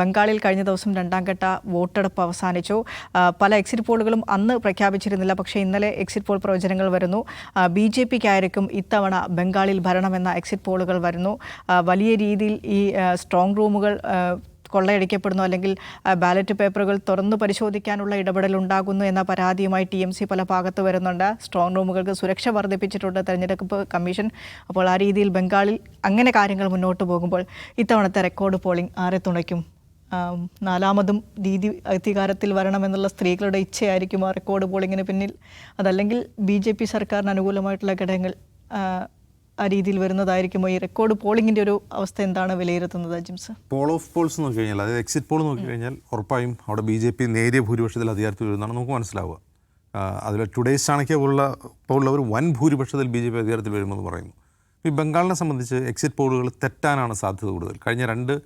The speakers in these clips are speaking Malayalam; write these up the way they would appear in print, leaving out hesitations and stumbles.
ബംഗാളിൽ കഴിഞ്ഞ ദിവസം രണ്ടാം ഘട്ട വോട്ടെടുപ്പ് അവസാനിച്ചു. പല എക്സിറ്റ് പോളുകളും അന്ന് പ്രഖ്യാപിച്ചിരുന്നില്ല. പക്ഷേ ഇന്നലെ എക്സിറ്റ് പോൾ പ്രവചനങ്ങൾ വരുന്നു. BJPക്കായിരിക്കും ഇത്തവണ ബംഗാളിൽ ഭരണമെന്ന എക്സിറ്റ് പോളുകൾ വരുന്നു. വലിയ രീതിയിൽ ഈ സ്ട്രോങ് റൂമുകൾ കൊള്ളയടിക്കപ്പെടുന്നു, അല്ലെങ്കിൽ ബാലറ്റ് പേപ്പറുകൾ തുറന്നു പരിശോധിക്കാനുള്ള ഇടപെടൽ ഉണ്ടാകുന്നു എന്ന പരാതിയുമായി TMC പല ഭാഗത്ത് വരുന്നുണ്ട്. സ്ട്രോങ് റൂമുകൾക്ക് സുരക്ഷ വർദ്ധിപ്പിച്ചിട്ടുണ്ട് തെരഞ്ഞെടുപ്പ് കമ്മീഷൻ. അപ്പോൾ ആ രീതിയിൽ ബംഗാളിൽ അങ്ങനെ കാര്യങ്ങൾ മുന്നോട്ട് പോകുമ്പോൾ ഇത്തവണത്തെ റെക്കോർഡ് പോളിംഗ് ആരെ തുണയ്ക്കും? നാലാമതും ദീദി അധികാരത്തിൽ വരണമെന്നുള്ള സ്ത്രീകളുടെ ഇച്ഛയായിരിക്കും ആ റെക്കോർഡ് പോളിങ്ങിന് പിന്നിൽ, അതല്ലെങ്കിൽ BJP സർക്കാരിന് അനുകൂലമായിട്ടുള്ള ഘടകങ്ങൾ ആ രീതിയിൽ വരുന്നതായിരിക്കുമോ? ഈ റെക്കോർഡ് പോളിങ്ങിൻ്റെ ഒരു അവസ്ഥ എന്താണ് വിലയിരുത്തുന്നത് ജിംസ്? പോൾ ഓഫ് പോൾസ് നോക്കി കഴിഞ്ഞാൽ, അതായത് എക്സിറ്റ് പോൾ നോക്കി കഴിഞ്ഞാൽ ഉറപ്പായും അവിടെ BJP നേരിയ ഭൂരിപക്ഷത്തിൽ അധികാരത്തിൽ വരുന്നതാണ് നമുക്ക് മനസ്സിലാവുക. അതിൽ ടുഡേസ് ചാണക്യ പോലുള്ളവർ വൻ ഭൂരിപക്ഷത്തിൽ BJP അധികാരത്തിൽ വരുമെന്ന് പറയുന്നു. ഈ ബംഗാളിനെ സംബന്ധിച്ച് എക്സിറ്റ് പോളുകൾ തെറ്റാനാണ് സാധ്യത കൂടുതൽ. കഴിഞ്ഞ 2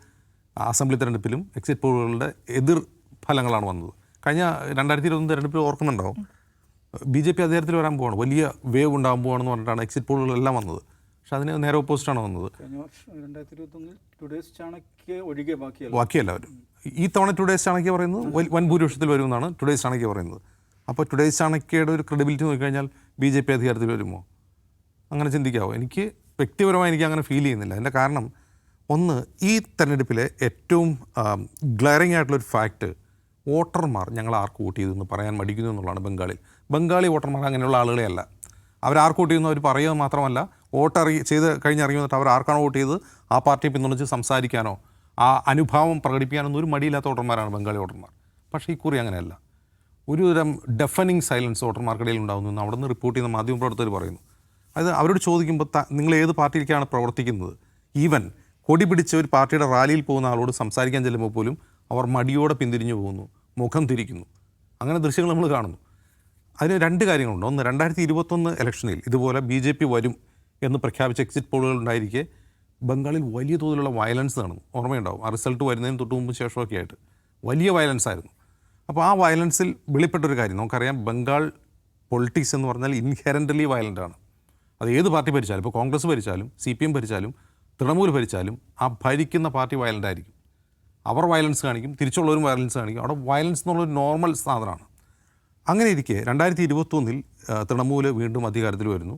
അസംബ്ലി തെരഞ്ഞെടുപ്പിലും എക്സിറ്റ് പോളുകളുടെ എതിർ ഫലങ്ങളാണ് വന്നത്. കഴിഞ്ഞ 2021 തെരഞ്ഞെടുപ്പിൽ ഓർക്കുന്നുണ്ടാവും, BJP അധികാരത്തിൽ വരാൻ പോവാണ്, വലിയ വേവ് ഉണ്ടാകാൻ പോവാണെന്ന് പറഞ്ഞിട്ടാണ് എക്സിറ്റ് പോളുകളെല്ലാം വന്നത്. പക്ഷെ അതിന് നേരെ ഓപ്പോസിറ്റാണ് വന്നത്. ബാക്കിയെല്ലാവരും ഈ തവണ ടുഡേസ് ചാണക്യ പറയുന്നത് വൻ ഭൂരിപക്ഷത്തിൽ വരുമെന്നാണ് ടുഡേസ് ചാണക്യ പറയുന്നത്. അപ്പോൾ ടുഡേസ് ചാണക്യയുടെ ഒരു ക്രെഡിബിലിറ്റി നോക്കിക്കഴിഞ്ഞാൽ BJP അധികാരത്തിൽ വരുമോ? അങ്ങനെ ചിന്തിക്കാവോ? എനിക്ക് വ്യക്തിപരമായി എനിക്ക് അങ്ങനെ ഫീൽ ചെയ്യുന്നില്ല. അതിൻ്റെ കാരണം, ഒന്ന്, ഈ തെരഞ്ഞെടുപ്പിലെ ഏറ്റവും ഗ്ലയറിംഗ് ആയിട്ടുള്ളൊരു ഫാക്റ്റ്, വോട്ടർമാർ ഞങ്ങൾ ആർക്ക് വോട്ട് ചെയ്തെന്ന് പറയാൻ മടിക്കുന്നു എന്നുള്ളതാണ്. ബംഗാളി വോട്ടർമാർ അങ്ങനെയുള്ള ആളുകളെ അല്ല. അവരാർക്ക് വോട്ട് ചെയ്യുന്നു അവർ പറയുക മാത്രമല്ല, വോട്ട് ചെയ്ത് കഴിഞ്ഞിറങ്ങി വന്നിട്ട് അവർ ആർക്കാണോ വോട്ട് ചെയ്ത് ആ പാർട്ടിയെ പിന്തുണച്ച് സംസാരിക്കാനോ ആ അനുഭാവം പ്രകടിപ്പിക്കാനൊന്നും ഒരു മടിയില്ലാത്ത വോട്ടർമാരാണ് ബംഗാളി വോട്ടർമാർ. പക്ഷേ ഈ കുറി അങ്ങനെയല്ല. ഒരു തരം ഡെഫനിങ് സൈലൻസ് വോട്ടർമാർക്കിടയിൽ ഉണ്ടാകുന്നു എന്ന് അവിടെ നിന്ന് റിപ്പോർട്ട് ചെയ്യുന്ന മാധ്യമപ്രവർത്തകർ പറയുന്നു. അത് അവരോട് ചോദിക്കുമ്പോൾ നിങ്ങൾ ഏത് പാർട്ടിയിലേക്കാണ് പ്രവർത്തിക്കുന്നത്, ഈവൻ കൊടി പിടിച്ച് ഒരു പാർട്ടിയുടെ റാലിയിൽ പോകുന്ന ആളോട് സംസാരിക്കാൻ ചെല്ലുമ്പോൾ പോലും അവർ മടിയോടെ പിന്തിരിഞ്ഞു പോകുന്നു, മുഖം തിരിക്കുന്നു. അങ്ങനെ ദൃശ്യങ്ങൾ നമ്മൾ കാണുന്നു. അതിന് 2 കാര്യങ്ങളുണ്ട്. ഒന്ന്, 2021 ഇലക്ഷനിൽ ഇതുപോലെ BJP വരും എന്ന് പ്രഖ്യാപിച്ച എക്സിറ്റ് പോളുകൾ ഉണ്ടായിരിക്കെ ബംഗാളിൽ വലിയ തോതിലുള്ള വയലൻസ് നടന്നു. ഓർമ്മയുണ്ടാവും, ആ റിസൾട്ട് വരുന്നതിന് തൊട്ട് മുമ്പ് ശേഷമൊക്കെ ആയിട്ട് വലിയ വയലൻസ് ആയിരുന്നു. അപ്പോൾ ആ വയലൻസിൽ വെളിപ്പെട്ടൊരു കാര്യം നമുക്കറിയാം, ബംഗാൾ പൊളിറ്റിക്സ് എന്ന് പറഞ്ഞാൽ ഇൻഹെറൻ്റലി വയലൻ്റ് ആണ്. അത് ഏത് പാർട്ടി ഭരിച്ചാലും, ഇപ്പോൾ കോൺഗ്രസ് ഭരിച്ചാലും CPM ഭരിച്ചാലും തൃണമൂൽ ഭരിച്ചാലും ആ ഭരിക്കുന്ന പാർട്ടി വയലൻ്റ് ആയിരിക്കും. അവർ വയലൻസ് കാണിക്കും, തിരിച്ചുള്ളവരും വയലൻസ് കാണിക്കും. അവിടെ വയലൻസ് എന്നുള്ളൊരു നോർമൽ സാധനമാണ്. അങ്ങനെ ഇരിക്കെ 2021 തൃണമൂൽ വീണ്ടും അധികാരത്തിൽ വരുന്നു.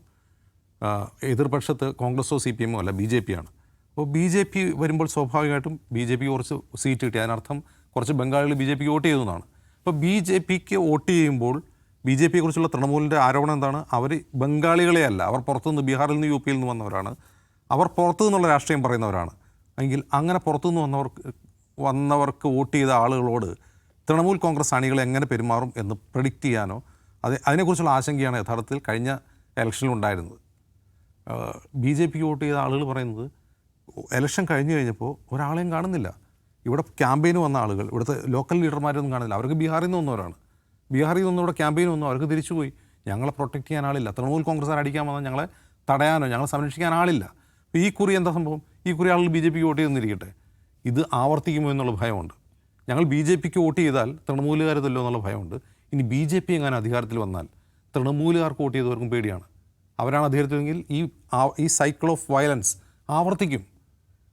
എതിർപക്ഷത്ത് കോൺഗ്രസോ CPM അല്ല, BJP ആണ്. അപ്പോൾ BJP വരുമ്പോൾ സ്വാഭാവികമായിട്ടും BJP കുറച്ച് സീറ്റ് കിട്ടി. അതിനർത്ഥം കുറച്ച് ബംഗാളിൽ BJPക്ക് വോട്ട് ചെയ്തെന്നാണ്. അപ്പോൾ BJPക്ക് വോട്ട് ചെയ്യുമ്പോൾ BJPയെക്കുറിച്ചുള്ള തൃണമൂലിൻ്റെ ആരോപണം എന്താണ്? അവർ ബംഗാളികളെ അല്ല, അവർ പുറത്തുനിന്ന് ബീഹാറിൽ നിന്ന് UP നിന്ന് വന്നവരാണ്, അവർ പുറത്തു നിന്നുള്ള രാഷ്ട്രീയം പറയുന്നവരാണ്. എങ്കിൽ അങ്ങനെ പുറത്തുനിന്ന് വന്നവർക്ക് വോട്ട് ചെയ്ത ആളുകളോട് തൃണമൂൽ കോൺഗ്രസ് അണികൾ എങ്ങനെ പെരുമാറും എന്ന് പ്രെഡിക്റ്റ് ചെയ്യാനോ അതിനെക്കുറിച്ചുള്ള ആശങ്കയാണ് യഥാർത്ഥത്തിൽ കഴിഞ്ഞ ഇലക്ഷനിൽ ഉണ്ടായിരുന്നത്. BJPക്ക് വോട്ട് ചെയ്ത ആളുകൾ പറയുന്നത്, ഇലക്ഷൻ കഴിഞ്ഞ് കഴിഞ്ഞപ്പോൾ ഒരാളെയും കാണുന്നില്ല. ഇവിടെ ക്യാമ്പയിന് വന്ന ആളുകൾ, ഇവിടുത്തെ ലോക്കൽ ലീഡർമാരൊന്നും കാണുന്നില്ല. അവർക്ക് ബീഹാറിൽ നിന്ന് വന്നവരാണ്. ബീഹാറിൽ നിന്ന് ഇവിടെ ക്യാമ്പയിന് വന്നു, അവർക്ക് തിരിച്ചുപോയി. ഞങ്ങളെ പ്രൊട്ടക്റ്റ് ചെയ്യാൻ ആളില്ല. തൃണമൂൽ കോൺഗ്രസ് അടിക്കാൻ വന്നാൽ ഞങ്ങളെ തടയാനോ ഞങ്ങളെ സംരക്ഷിക്കാൻ ആളില്ല. അപ്പോൾ ഈ കുറി എന്താ സംഭവം? ഈ കുറി ആളുകൾ BJPക്ക് വോട്ട് ചെയ്തെന്നിരിക്കട്ടെ, ഇത് ആവർത്തിക്കുമോ എന്നുള്ള ഭയമുണ്ട്. ഞങ്ങൾ BJPക്ക് വോട്ട് ചെയ്താൽ തൃണമൂലുകാരതല്ലോ എന്നുള്ള ഭയമുണ്ട്. ഇനി BJP എങ്ങനെ അധികാരത്തിൽ വന്നാൽ തൃണമൂലുകാർക്ക് വോട്ട് ചെയ്തവർക്കും പേടിയാണ്. അവരാണ് അധികാരത്തിലെങ്കിൽ ഈ സൈക്കിൾ ഓഫ് വയലൻസ് ആവർത്തിക്കും.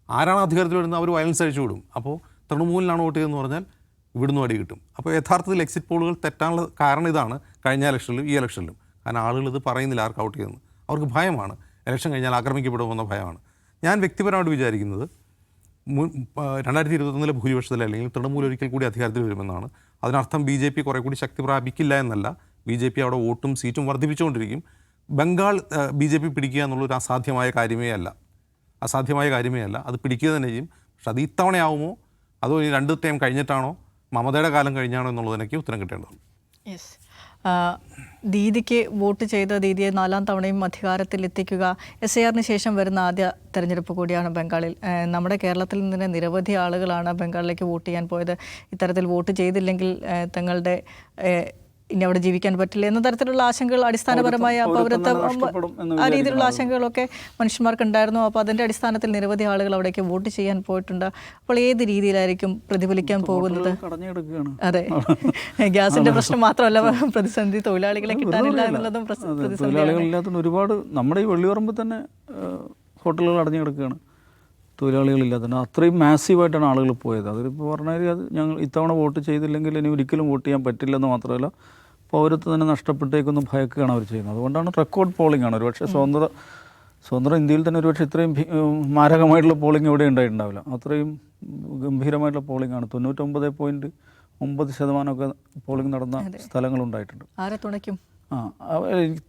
ആരാണ് അധികാരത്തിൽ വരുന്നത് അവർ വയലൻസ് അഴിച്ചു വിടും. അപ്പോൾ തൃണമൂലിനാണ് വോട്ട് ചെയ്തതെന്ന് പറഞ്ഞാൽ ഇവിടുന്ന് അടി കിട്ടും. അപ്പോൾ യഥാർത്ഥത്തിൽ എക്സിറ്റ് പോളുകൾ തെറ്റാനുള്ള കാരണം ഇതാണ്. കഴിഞ്ഞ ഇലക്ഷനിലും ഈ ഇലക്ഷനിലും കാരണം ആളുകൾ ഇത് പറയുന്നില്ല ആർക്ക് ഔട്ട് ചെയ്യുന്നത്. അവർക്ക് ഭയമാണ്, ഇലക്ഷൻ കഴിഞ്ഞാൽ ആക്രമിക്കപ്പെടുമെന്ന ഭയമാണ്. ഞാൻ വ്യക്തിപരമായിട്ട് വിചാരിക്കുന്നത് 2021 ഭൂരിപക്ഷത്തിൽ അല്ലെങ്കിൽ തൃണമൂൽ ഒരിക്കൽ കൂടി അധികാരത്തിൽ വരുമെന്നാണ്. അതിനർത്ഥം BJP കുറെ കൂടി ശക്തി പ്രാപിക്കില്ല എന്നല്ല, BJP അവിടെ വോട്ടും സീറ്റും വർദ്ധിപ്പിച്ചുകൊണ്ടിരിക്കും. ബംഗാൾ BJP പിടിക്കുക എന്നുള്ളൊരു അസാധ്യമായ കാര്യമേ അല്ല. അത് പിടിക്കുക തന്നെ ചെയ്യും. പക്ഷെ അത് ഇത്തവണയാവുമോ അതോ ഈ 2 ടൈം കഴിഞ്ഞിട്ടാണോ, മമതയുടെ കാലം കഴിഞ്ഞാണോ എന്നുള്ളതിനൊക്കെ ഉത്തരം കിട്ടേണ്ടത്. യെസ്, ദീദിക്ക് വോട്ട് ചെയ്ത ദീദിയെ 4ാം തവണയും അധികാരത്തിലെത്തിക്കുക SIRന് ശേഷം വരുന്ന ആദ്യ തെരഞ്ഞെടുപ്പ് കൂടിയാണ് ബംഗാളിൽ. നമ്മുടെ കേരളത്തിൽ നിന്ന് നിരവധി ആളുകളാണ് ബംഗാളിലേക്ക് വോട്ട് ചെയ്യാൻ പോയത്. ഇത്തരത്തിൽ വോട്ട് ചെയ്തില്ലെങ്കിൽ തങ്ങളുടെ ഇനി അവിടെ ജീവിക്കാൻ പറ്റില്ല എന്ന തരത്തിലുള്ള ആശങ്കകൾ, അടിസ്ഥാനപരമായ പൗരത്വം ആ രീതിയിലുള്ള ആശങ്കകളൊക്കെ മനുഷ്യന്മാർക്ക് ഉണ്ടായിരുന്നു. അപ്പോൾ അതിൻ്റെ അടിസ്ഥാനത്തിൽ നിരവധി ആളുകൾ അവിടേക്ക് വോട്ട് ചെയ്യാൻ പോയിട്ടുണ്ട്. അപ്പോൾ ഏത് രീതിയിലായിരിക്കും പ്രതിഫലിക്കാൻ പോകുന്നത്? അതെ, ഗ്യാസിന്റെ പ്രശ്നം മാത്രമല്ല പ്രതിസന്ധി, തൊഴിലാളികളെ കിട്ടാനില്ല എന്നുള്ളതും തൊഴിലാളികളില്ലാത്ത ഒരുപാട് നമ്മുടെ ഈ വെള്ളിപറമ്പിൽ തന്നെ ഹോട്ടലുകൾ അടഞ്ഞു കിടക്കുകയാണ്. തൊഴിലാളികളില്ലാത്തതുകൊണ്ട് അത്രയും മാസീവായിട്ടാണ് ആളുകൾ പോയത്. അതിലിപ്പോൾ പറഞ്ഞാൽ അത് ഞങ്ങൾ ഇത്തവണ വോട്ട് ചെയ്തില്ലെങ്കിൽ ഇനി ഒരിക്കലും വോട്ട് ചെയ്യാൻ പറ്റില്ലെന്ന് മാത്രമല്ല പൗരത്വം തന്നെ നഷ്ടപ്പെട്ടേക്കൊന്ന് ഭയക്കുകയാണ് അവർ ചെയ്യുന്നത്. അതുകൊണ്ടാണ് റെക്കോർഡ് പോളിംഗ് ആണ്. ഒരുപക്ഷെ സ്വതന്ത്ര ഇന്ത്യയിൽ തന്നെ ഒരുപക്ഷെ ഇത്രയും മാരകമായിട്ടുള്ള പോളിംഗ് ഇവിടെ ഉണ്ടായിട്ടുണ്ടാവില്ല. അത്രയും ഗംഭീരമായിട്ടുള്ള പോളിംഗ് ആണ്. 99.9% പോളിംഗ് നടന്ന സ്ഥലങ്ങളുണ്ടായിട്ടുണ്ട്. ആരെ തുണയ്ക്കും?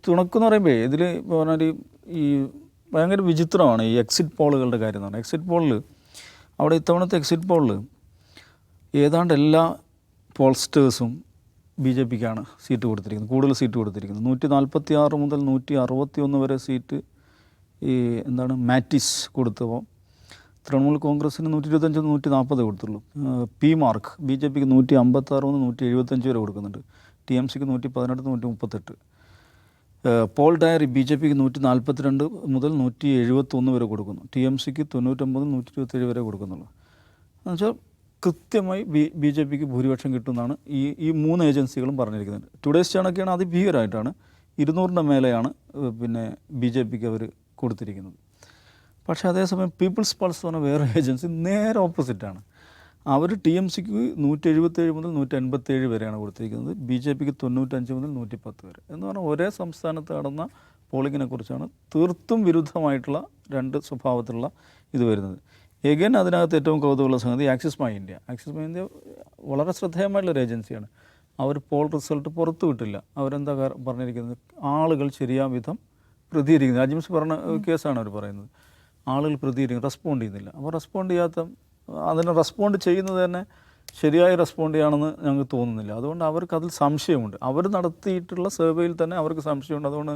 തുണക്കെന്ന് പറയുമ്പോൾ ഇതിൽ പറഞ്ഞാൽ ഈ ഭയങ്കര വിചിത്രമാണ് ഈ എക്സിറ്റ് പോളുകളുടെ കാര്യം എന്ന് പറഞ്ഞാൽ. എക്സിറ്റ് പോളിൽ അവിടെ ഇത്തവണത്തെ എക്സിറ്റ് പോളിൽ ഏതാണ്ട് എല്ലാ പോൾസ്റ്റേഴ്സും BJPക്കാണ് സീറ്റ് കൊടുത്തിരിക്കുന്നത്, കൂടുതൽ സീറ്റ് കൊടുത്തിരിക്കുന്നത്. 146 മുതൽ 161 വരെ സീറ്റ് മാറ്റിസ് കൊടുത്തപ്പോൾ തൃണമൂൽ കോൺഗ്രസ്സിന് 125 140 കൊടുത്തുള്ളൂ. പി മാർക്ക് BJPക്ക് 156 മുതൽ 175 വരെ കൊടുക്കുന്നുണ്ട്. TMCക്ക് 118 138. പോൾ ഡയറി BJPക്ക് 142 മുതൽ 171 വരെ കൊടുക്കുന്നു. TMCക്ക് 99 മുതൽ 127 വരെ കൊടുക്കുന്നുള്ളൂ. എന്നുവെച്ചാൽ കൃത്യമായി BJPക്ക് ഭൂരിപക്ഷം കിട്ടുമെന്നാണ് ഈ 3 ഏജൻസികളും പറഞ്ഞിരിക്കുന്നത്. ടുഡേസ് ചാണക്യാണ് അതിഭീകരമായിട്ടാണ് 200-ന്റെ മേലെയാണ് BJPക്ക് അവർ കൊടുത്തിരിക്കുന്നത്. പക്ഷേ അതേസമയം പീപ്പിൾസ് പൾസ് എന്ന് പറഞ്ഞ വേറെ ഏജൻസി നേരെ ഓപ്പോസിറ്റാണ്. അവർ TMCക്ക് 177 മുതൽ 187 വരെയാണ് കൊടുത്തിരിക്കുന്നത്. BJPക്ക് 95 മുതൽ 110 വരെ. എന്ന് പറഞ്ഞാൽ ഒരേ സംസ്ഥാനത്ത് നടന്ന പോളിങ്ങിനെ കുറിച്ചാണ് തീർത്തും വിരുദ്ധമായിട്ടുള്ള 2 സ്വഭാവത്തിലുള്ള ഇത് വരുന്നത്. എഗൈൻ അതിനകത്ത് ഏറ്റവും കൗതുകമുള്ള സംഗതി ആക്സിസ് മൈ ഇന്ത്യ വളരെ ശ്രദ്ധേയമായിട്ടുള്ളൊരു ഏജൻസിയാണ്. അവർ പോൾ റിസൾട്ട് പുറത്തു വിട്ടില്ല. അവരെന്താ പറഞ്ഞിരിക്കുന്നത്, ആളുകൾ ശരിയാവിധം പ്രതികരിക്കുന്നത്. രാജ്യംസ് പറഞ്ഞ കേസാണ് അവർ പറയുന്നത്. ആളുകൾ പ്രതികരിക്കും, റെസ്പോണ്ട് ചെയ്യുന്നില്ല. അപ്പോൾ റെസ്പോണ്ട് ചെയ്യാത്ത അതിനെ റെസ്പോണ്ട് ചെയ്യുന്നത് തന്നെ ശരിയായി റെസ്പോണ്ട് ചെയ്യുകയാണെന്ന് ഞങ്ങൾക്ക് തോന്നുന്നില്ല. അതുകൊണ്ട് അവർക്ക് അതിൽ സംശയമുണ്ട്. അവർ നടത്തിയിട്ടുള്ള സർവേയിൽ തന്നെ അവർക്ക് സംശയമുണ്ട്. അതുകൊണ്ട്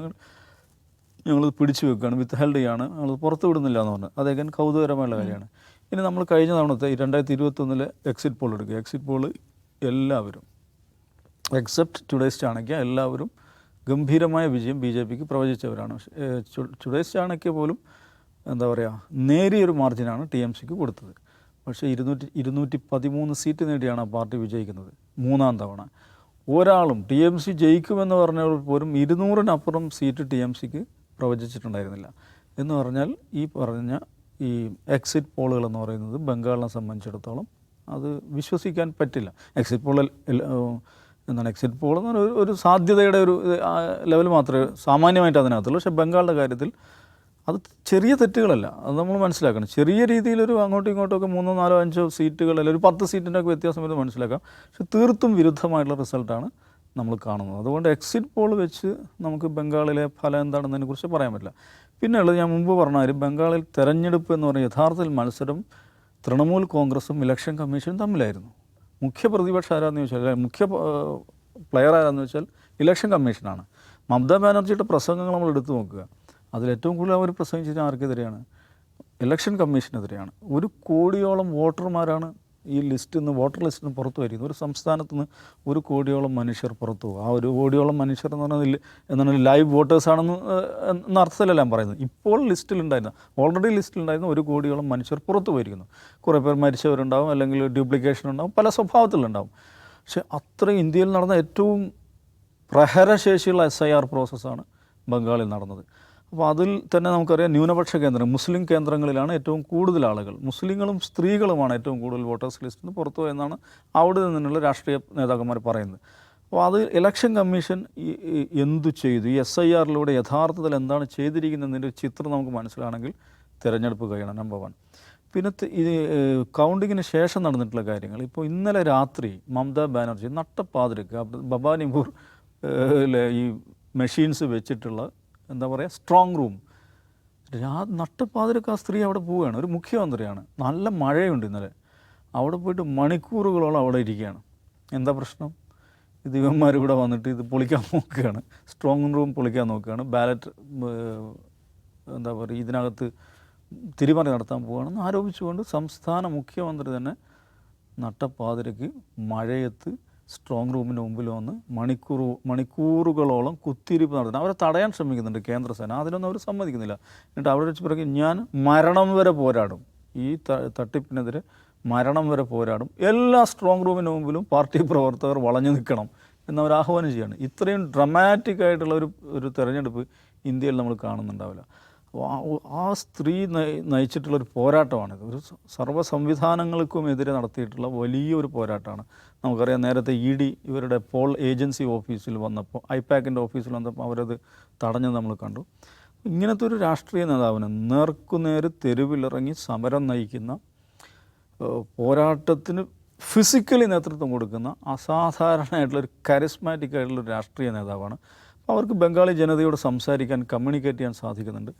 ഞങ്ങൾ പിടിച്ചു വെക്കുകയാണ്, വിത്ത് ഹെൽഡ് ചെയ്യുകയാണ്, ഞങ്ങൾ പുറത്തു വിടുന്നില്ല എന്ന് പറഞ്ഞത്. അതൊക്കെ കൗതുകരമായുള്ള കാര്യമാണ്. ഇനി നമ്മൾ കഴിഞ്ഞ തവണത്തെ 2021 എക്സിറ്റ് പോൾ എടുക്കുക. എക്സിറ്റ് പോൾ എല്ലാവരും എക്സെപ്റ്റ് ടുഡേസ് ചാണക്യ എല്ലാവരും ഗംഭീരമായ വിജയം BJPക്ക് പ്രവചിച്ചവരാണ്. ടുഡേസ് ചാണക്യ പോലും എന്താ പറയുക നേരിയൊരു മാർജിനാണ് TMCക്ക് കൊടുത്തത്. പക്ഷേ 213 സീറ്റ് നേടിയാണ് ആ പാർട്ടി വിജയിക്കുന്നത് 3-ാം തവണ. ഒരാളും TMC ജയിക്കുമെന്ന് പറഞ്ഞവർ പോലും 200-നപ്പുറം സീറ്റ് TMCക്ക് പ്രവചിച്ചിട്ടുണ്ടായിരുന്നില്ല. എന്ന് പറഞ്ഞാൽ ഈ പറഞ്ഞ ഈ എക്സിറ്റ് പോളുകൾ എന്ന് പറയുന്നത് ബംഗാളിനെ സംബന്ധിച്ചിടത്തോളം അത് വിശ്വസിക്കാൻ പറ്റില്ല. എക്സിറ്റ് പോൾ എക്സിറ്റ് പോൾ എന്ന് പറഞ്ഞാൽ ഒരു സാധ്യതയുടെ ഒരു ലെവൽ മാത്രമേ സാമാന്യമായിട്ട് അതിനകത്തുള്ളൂ. പക്ഷേ ബംഗാളിൻ്റെ കാര്യത്തിൽ അത് ചെറിയ തെറ്റുകളല്ല, അത് നമ്മൾ മനസ്സിലാക്കണം. ചെറിയ രീതിയിലൊരു അങ്ങോട്ടും ഇങ്ങോട്ടുമൊക്കെ 3, 4, 5 സീറ്റുകൾ അല്ലെങ്കിൽ ഒരു 10 സീറ്റിൻ്റെ ഒക്കെ വ്യത്യാസം വരുന്നത് മനസ്സിലാക്കാം. പക്ഷെ തീർത്തും വിരുദ്ധമായിട്ടുള്ള റിസൾട്ടാണ് നമ്മൾ കാണുന്നത്. അതുകൊണ്ട് എക്സിറ്റ് പോൾ വെച്ച് നമുക്ക് ബംഗാളിലെ ഫലം എന്താണെന്നതിനെക്കുറിച്ച് പറയാൻ പറ്റില്ല. പിന്നെയുള്ളത് ഞാൻ മുമ്പ് പറഞ്ഞ കാര്യം, ബംഗാളിൽ തെരഞ്ഞെടുപ്പ് എന്ന് പറയുന്ന യഥാർത്ഥത്തിൽ മത്സരം തൃണമൂൽ കോൺഗ്രസും ഇലക്ഷൻ കമ്മീഷനും തമ്മിലായിരുന്നു. മുഖ്യ പ്രതിപക്ഷം ആരാന്ന് ചോദിച്ചാൽ, മുഖ്യ പ്ലെയർ ആരാന്ന് വെച്ചാൽ ഇലക്ഷൻ കമ്മീഷനാണ്. മമതാ ബാനർജിയുടെ പ്രസംഗങ്ങൾ നമ്മൾ എടുത്തു നോക്കുക. അതിലേറ്റവും കൂടുതൽ അവർ പ്രസംഗിച്ചത് ആർക്കെതിരെയാണ്? ഇലക്ഷൻ കമ്മീഷനെതിരെയാണ്. 1 കോടിയോളം വോട്ടർമാരാണ് ഈ ലിസ്റ്റിൽ നിന്ന്, വോട്ടർ ലിസ്റ്റിൽ നിന്ന് പുറത്തു വരിക്കുന്നത്. ഒരു സംസ്ഥാനത്ത് നിന്ന് 1 കോടിയോളം മനുഷ്യർ പുറത്തു പോകും. ആ 1 കോടിയോളം മനുഷ്യർ എന്ന് പറഞ്ഞാൽ എന്താണ് ലൈവ് വോട്ടേഴ്സാണെന്ന് എന്ന അർത്ഥത്തിലല്ല ഞാൻ പറയുന്നത്. ഇപ്പോൾ ലിസ്റ്റിലുണ്ടായിരുന്ന, ഓൾറെഡി ലിസ്റ്റിലുണ്ടായിരുന്ന 1 കോടിയോളം മനുഷ്യർ പുറത്തു പോയിരിക്കുന്നു. കുറേ പേർ മരിച്ചവരുണ്ടാവും, അല്ലെങ്കിൽ ഡ്യൂപ്ലിക്കേഷൻ ഉണ്ടാവും, പല സ്വഭാവത്തിലുണ്ടാവും. പക്ഷേ അത്രയും ഇന്ത്യയിൽ നടന്ന ഏറ്റവും പ്രഹരശേഷിയുള്ള SIR പ്രോസസ്സാണ് ബംഗാളിൽ നടന്നത്. അപ്പോൾ അതിൽ തന്നെ നമുക്കറിയാം ന്യൂനപക്ഷ കേന്ദ്രം, മുസ്ലിം കേന്ദ്രങ്ങളിലാണ് ഏറ്റവും കൂടുതൽ ആളുകൾ, മുസ്ലിങ്ങളും സ്ത്രീകളുമാണ് ഏറ്റവും കൂടുതൽ വോട്ടേഴ്സ് ലിസ്റ്റിൽ നിന്ന് പുറത്തു പോയെന്നാണ് അവിടെ നിന്നുള്ള രാഷ്ട്രീയ നേതാക്കന്മാർ പറയുന്നത്. അപ്പോൾ അത് ഇലക്ഷൻ കമ്മീഷൻ എന്തു ചെയ്തു, ഈ SIRലൂടെ യഥാർത്ഥത്തിൽ എന്താണ് ചെയ്തിരിക്കുന്നതിൻ്റെ ചിത്രം നമുക്ക് മനസ്സിലാണെങ്കിൽ തിരഞ്ഞെടുപ്പ് കഴിയണം, നമ്പർ 1. പിന്നെ ഇത് കൗണ്ടിങ്ങിന് ശേഷം നടന്നിട്ടുള്ള കാര്യങ്ങൾ. ഇപ്പോൾ ഇന്നലെ രാത്രി മമതാ ബാനർജി നട്ടപ്പാതിരക്ക് ബബാനിപൂർ ഈ മെഷീൻസ് വെച്ചിട്ടുള്ള എന്താ പറയുക സ്ട്രോങ് റൂം, നട്ടപ്പാതിരക്ക് ആ സ്ത്രീ അവിടെ പോവുകയാണ്. ഒരു മുഖ്യമന്ത്രിയാണ്, നല്ല മഴയുണ്ട് ഇന്നലെ. അവിടെ പോയിട്ട് മണിക്കൂറുകളോളം അവിടെ ഇരിക്കുകയാണ്. എന്താ പ്രശ്നം? ഇത് ഇവന്മാർ ഇവിടെ വന്നിട്ട് ഇത് പൊളിക്കാൻ നോക്കുകയാണ്, സ്ട്രോങ് റൂം പൊളിക്കാൻ നോക്കുകയാണ്, ബാലറ്റ് എന്താ പറയുക ഇതിനകത്ത് തിരിമറി നടത്താൻ പോവുകയാണെന്ന് ആരോപിച്ചുകൊണ്ട് സംസ്ഥാന മുഖ്യമന്ത്രി തന്നെ നട്ടപ്പാതിരക്ക് മഴയത്ത് സ്ട്രോങ് റൂമിൻ്റെ മുമ്പിൽ വന്ന് മണിക്കൂറുകളോളം കുത്തിയിരിപ്പ് നടത്തുന്നത്. അവരെ തടയാൻ ശ്രമിക്കുന്നുണ്ട് കേന്ദ്രസേന, അതിലൊന്നും അവർ സമ്മതിക്കുന്നില്ല. എന്നിട്ട് അവിടെ വെച്ച് പറയും ഞാൻ മരണം വരെ പോരാടും, ഈ തട്ടിപ്പിനെതിരെ മരണം വരെ പോരാടും, എല്ലാ സ്ട്രോങ് റൂമിൻ്റെ മുമ്പിലും പാർട്ടി പ്രവർത്തകർ വളഞ്ഞു നിൽക്കണം എന്നവർ ആഹ്വാനം ചെയ്യുകയാണ്. ഇത്രയും ഡ്രമാറ്റിക് ആയിട്ടുള്ള ഒരു തെരഞ്ഞെടുപ്പ് ഇന്ത്യയിൽ നമ്മൾ കാണുന്നുണ്ടാവില്ല. ആ സ്ത്രീ നയിച്ചിട്ടുള്ളൊരു പോരാട്ടമാണിത്. ഒരു സർവ്വ സംവിധാനങ്ങൾക്കുമെതിരെ നടത്തിയിട്ടുള്ള വലിയൊരു പോരാട്ടമാണ്. നമുക്കറിയാം, നേരത്തെ ED ഇവരുടെ പോൾ ഏജൻസി ഓഫീസിൽ വന്നപ്പോൾ, ഐപാക്കിൻ്റെ ഓഫീസിൽ വന്നപ്പോൾ അവരത് തടഞ്ഞത് നമ്മൾ കണ്ടു. ഇങ്ങനത്തെ ഒരു രാഷ്ട്രീയ നേതാവിന് നേർക്കുനേര് തെരുവിലിറങ്ങി സമരം നയിക്കുന്ന, പോരാട്ടത്തിന് ഫിസിക്കലി നേതൃത്വം കൊടുക്കുന്ന അസാധാരണമായിട്ടുള്ളൊരു കരിസ്മാറ്റിക് ആയിട്ടുള്ളൊരു രാഷ്ട്രീയ നേതാവാണ്. അവർക്ക് ബംഗാളി ജനതയോട് സംസാരിക്കാൻ, കമ്മ്യൂണിക്കേറ്റ് ചെയ്യാൻ സാധിക്കുന്നുണ്ട്.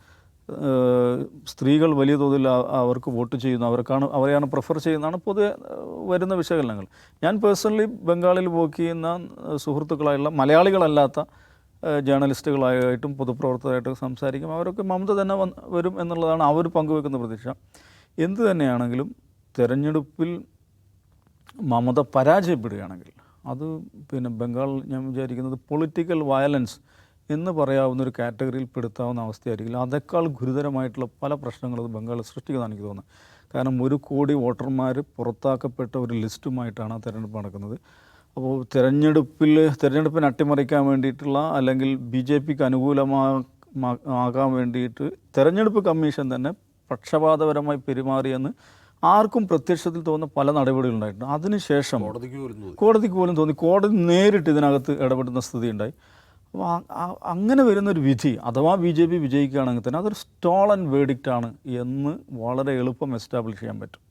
സ്ത്രീകൾ വലിയ തോതിൽ അവർക്ക് വോട്ട് ചെയ്യുന്നു, അവരെയാണ് പ്രിഫർ ചെയ്യുന്നതാണ് പൊതുവെ വരുന്ന വിശകലനങ്ങൾ. ഞാൻ പേഴ്സണലി ബംഗാളിൽ വർക്ക് ചെയ്യുന്ന സുഹൃത്തുക്കളായുള്ള മലയാളികളല്ലാത്ത ജേർണലിസ്റ്റുകളായിട്ടും പൊതുപ്രവർത്തകരായിട്ടും സംസാരിക്കും. അവരൊക്കെ മമത തന്നെ വരും എന്നുള്ളതാണ് അവർ പങ്കുവെക്കുന്ന പ്രതീക്ഷ. എന്തു തന്നെയാണെങ്കിലും തെരഞ്ഞെടുപ്പിൽ മമത പരാജയപ്പെടുകയാണെങ്കിൽ അത് ബംഗാൾ, ഞാൻ വിചാരിക്കുന്നത് പൊളിറ്റിക്കൽ വയലൻസ് എന്ന് പറയാവുന്നൊരു കാറ്റഗറിയിൽ പെടുത്താവുന്ന അവസ്ഥയായിരിക്കില്ല. അതേക്കാൾ ഗുരുതരമായിട്ടുള്ള പല പ്രശ്നങ്ങളും അത് ബംഗാൾ സൃഷ്ടിക്കുന്നതാണ് എനിക്ക് തോന്നുന്നത്. കാരണം 1 കോടി വോട്ടർമാർ പുറത്താക്കപ്പെട്ട ഒരു ലിസ്റ്റുമായിട്ടാണ് ആ തെരഞ്ഞെടുപ്പ് നടക്കുന്നത്. അപ്പോൾ തെരഞ്ഞെടുപ്പിനെ അട്ടിമറിക്കാൻ വേണ്ടിയിട്ടുള്ള, അല്ലെങ്കിൽ BJPക്ക് അനുകൂലമാകാൻ വേണ്ടിയിട്ട് തെരഞ്ഞെടുപ്പ് കമ്മീഷൻ തന്നെ പക്ഷപാതപരമായി പെരുമാറിയെന്ന് ആർക്കും പ്രത്യക്ഷത്തിൽ തോന്നുന്ന പല നടപടികളുണ്ടായിട്ടുണ്ട്. അതിനുശേഷം കോടതിക്ക് പോലും തോന്നി, കോടതി നേരിട്ട് ഇതിനകത്ത് ഇടപെടുന്ന സ്ഥിതി ഉണ്ടായി. അപ്പോൾ അങ്ങനെ വരുന്നൊരു വിധി, അഥവാ BJP വിജയിക്കുകയാണെങ്കിൽ തന്നെ അതൊരു സ്റ്റോളൻ വേർഡിക്റ്റാണ് എന്ന് വളരെ എളുപ്പം എസ്റ്റാബ്ലിഷ് ചെയ്യാൻ പറ്റും.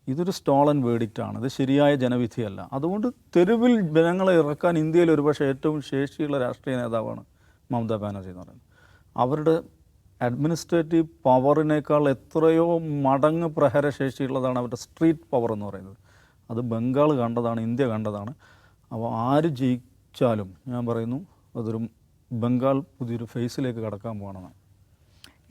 ഇതൊരു സ്റ്റോളൻ വേർഡിക്റ്റാണ്, ഇത് ശരിയായ ജനവിധിയല്ല. അതുകൊണ്ട് തെരുവിൽ ജനങ്ങളെ ഇറക്കാൻ ഇന്ത്യയിൽ ഒരുപക്ഷെ ഏറ്റവും ശേഷിയുള്ള രാഷ്ട്രീയ നേതാവാണ് മമതാ ബാനർജി എന്ന് പറയുന്നത്. അവരുടെ അഡ്മിനിസ്ട്രേറ്റീവ് പവറിനേക്കാൾ എത്രയോ മടങ്ങ് പ്രഹരശേഷിയുള്ളതാണ് അവരുടെ സ്ട്രീറ്റ് പവർ എന്ന് പറയുന്നത്. അത് ബംഗാൾ കണ്ടതാണ്, ഇന്ത്യ കണ്ടതാണ്. അപ്പോൾ ആര് ജയിച്ചാലും ഞാൻ പറയുന്നു ബംഗാൾ പുതിയൊരു ഫേസിലേക്ക് കടക്കാൻ പോകണമെന്നാണ്.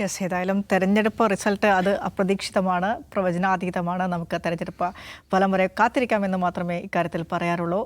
യെസ്, ഏതായാലും തെരഞ്ഞെടുപ്പ് റിസൾട്ട് അത് അപ്രതീക്ഷിതമാണ്, പ്രവചനാതീതമാണ്. നമുക്ക് തെരഞ്ഞെടുപ്പ് ഫലം വരെ കാത്തിരിക്കാമെന്ന് മാത്രമേ ഇക്കാര്യത്തിൽ പറയാറുള്ളൂ.